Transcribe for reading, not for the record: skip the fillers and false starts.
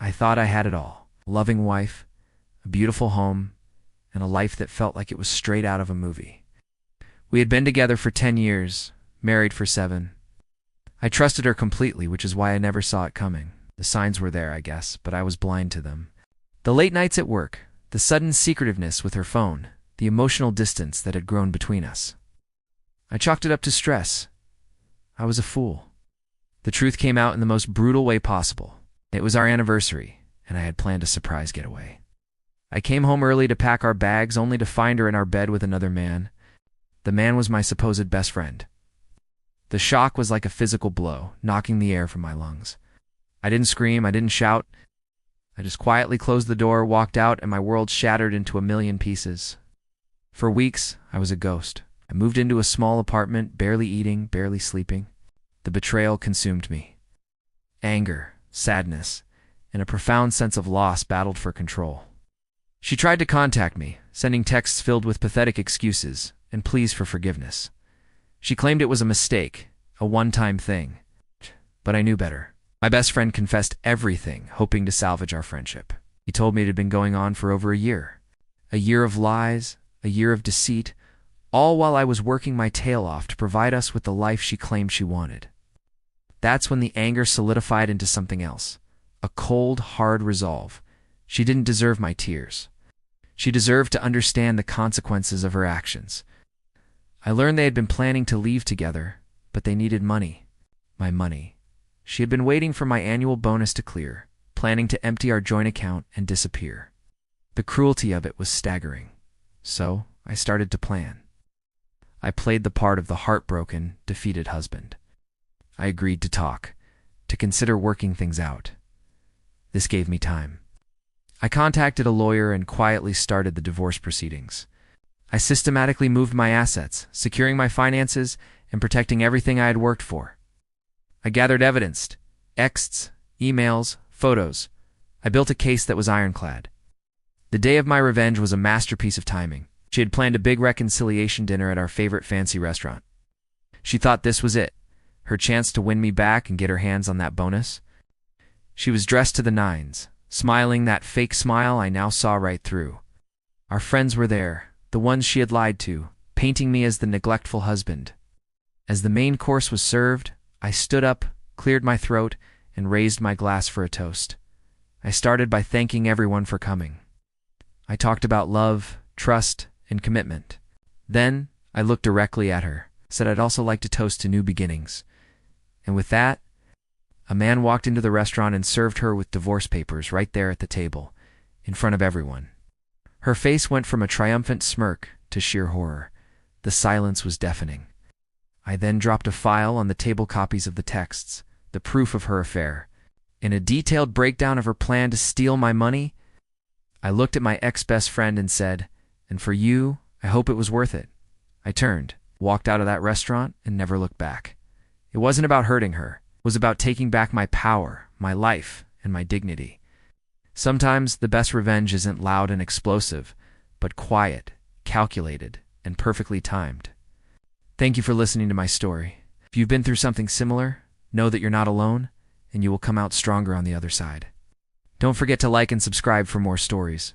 I thought I had it all: a loving wife, a beautiful home, and a life that felt like it was straight out of a movie. We had been together for 10 years, married for 7. I trusted her completely, which is why I never saw it coming. The signs were there, I guess, but I was blind to them. The late nights at work, the sudden secretiveness with her phone, the emotional distance that had grown between us. I chalked it up to stress. I was a fool. The truth came out in the most brutal way possible. It was our anniversary, and I had planned a surprise getaway. I came home early to pack our bags, only to find her in our bed with another man. The man was my supposed best friend. The shock was like a physical blow, knocking the air from my lungs. I didn't scream, I didn't shout. I just quietly closed the door, walked out, and my world shattered into a million pieces. For weeks, I was a ghost. I moved into a small apartment, barely eating, barely sleeping. The betrayal consumed me. Anger, sadness, and a profound sense of loss battled for control. She tried to contact me, sending texts filled with pathetic excuses and pleas for forgiveness. She claimed it was a mistake, a one-time thing. But I knew better. My best friend confessed everything, hoping to salvage our friendship. He told me it had been going on for over a year. A year of lies, a year of deceit, all while I was working my tail off to provide us with the life she claimed she wanted. That's when the anger solidified into something else. A cold, hard resolve. She didn't deserve my tears. She deserved to understand the consequences of her actions. I learned they had been planning to leave together, but they needed money. My money. She had been waiting for my annual bonus to clear, planning to empty our joint account and disappear. The cruelty of it was staggering. So I started to plan. I played the part of the heartbroken, defeated husband. I agreed to talk, to consider working things out. This gave me time. I contacted a lawyer and quietly started the divorce proceedings. I systematically moved my assets, securing my finances and protecting everything I had worked for. I gathered evidence, texts, emails, photos. I built a case that was ironclad. The day of my revenge was a masterpiece of timing. She had planned a big reconciliation dinner at our favorite fancy restaurant. She thought this was it, her chance to win me back and get her hands on that bonus. She was dressed to the nines, smiling that fake smile I now saw right through. Our friends were there, the ones she had lied to, painting me as the neglectful husband. As the main course was served, I stood up, cleared my throat, and raised my glass for a toast. I started by thanking everyone for coming. I talked about love, trust, and commitment. Then, I looked directly at her, said I'd also like to toast to new beginnings. And with that, a man walked into the restaurant and served her with divorce papers right there at the table, in front of everyone. Her face went from a triumphant smirk to sheer horror. The silence was deafening. I then dropped a file on the table, copies of the texts, the proof of her affair, and a detailed breakdown of her plan to steal my money. I looked at my ex-best friend and said, "And for you, I hope it was worth it." I turned, walked out of that restaurant, and never looked back. It wasn't about hurting her. It was about taking back my power, my life, and my dignity. Sometimes the best revenge isn't loud and explosive, but quiet, calculated, and perfectly timed. Thank you for listening to my story. If you've been through something similar, know that you're not alone, and you will come out stronger on the other side. Don't forget to like and subscribe for more stories.